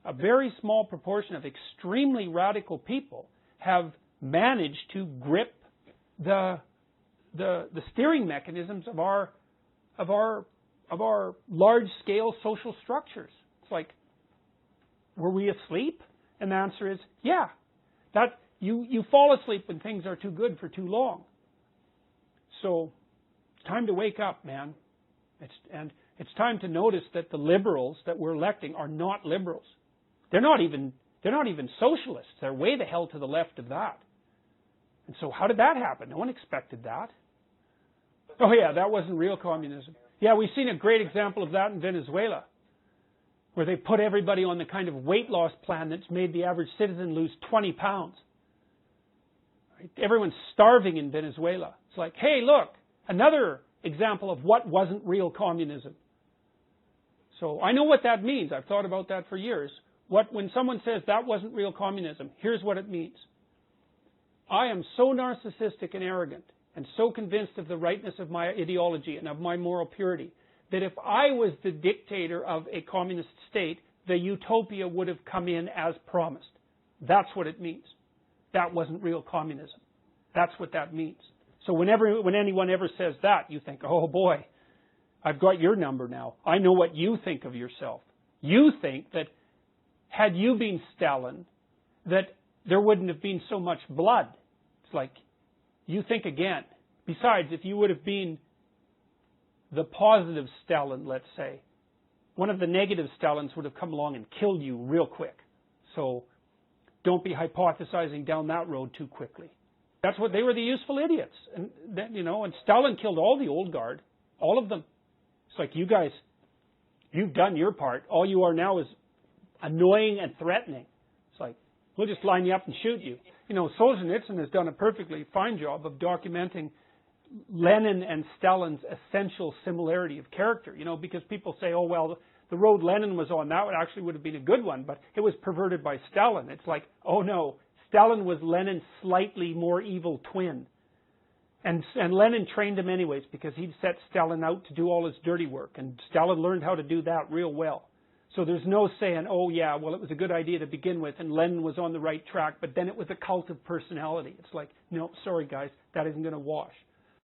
a very small proportion of extremely radical people have managed to grip the steering mechanisms of our large-scale social structures. It's like, were we asleep? And the answer is, yeah. That you fall asleep when things are too good for too long. So it's time to wake up, man. It's time to notice that the liberals that we're electing are not liberals. They're not even socialists. They're way the hell to the left of that. And so how did that happen? No one expected that. Oh yeah, that wasn't real communism. Yeah, we've seen a great example of that in Venezuela, where they put everybody on the kind of weight loss plan that's made the average citizen lose 20 pounds. Right? Everyone's starving in Venezuela. It's like, hey, look, another example of what wasn't real communism. So I know what that means. I've thought about that for years. When someone says that wasn't real communism, here's what it means. I am so narcissistic and arrogant and so convinced of the rightness of my ideology and of my moral purity that if I was the dictator of a communist state, the utopia would have come in as promised. That's what it means. That wasn't real communism. That's what that means. So when anyone ever says that, you think, oh boy, I've got your number now. I know what you think of yourself. You think that had you been Stalin, that there wouldn't have been so much blood. It's like, you think again. Besides, if you would have been the positive Stalin, let's say, one of the negative Stalins would have come along and killed you real quick. So don't be hypothesizing down that road too quickly. That's what they were, the useful idiots. And then, and Stalin killed all the old guard, all of them. It's like, you guys, you've done your part. All you are now is annoying and threatening. It's like, we'll just line you up and shoot you. Solzhenitsyn has done a perfectly fine job of documenting Lenin and Stalin's essential similarity of character. Because people say, oh, well, the road Lenin was on, that actually would have been a good one, but it was perverted by Stalin. It's like, oh no, Stalin was Lenin's slightly more evil twin. And Lenin trained him anyways because he'd set Stalin out to do all his dirty work. And Stalin learned how to do that real well. So there's no saying, oh yeah, well it was a good idea to begin with and Lenin was on the right track, but then it was a cult of personality. It's like, no, sorry guys, that isn't going to wash.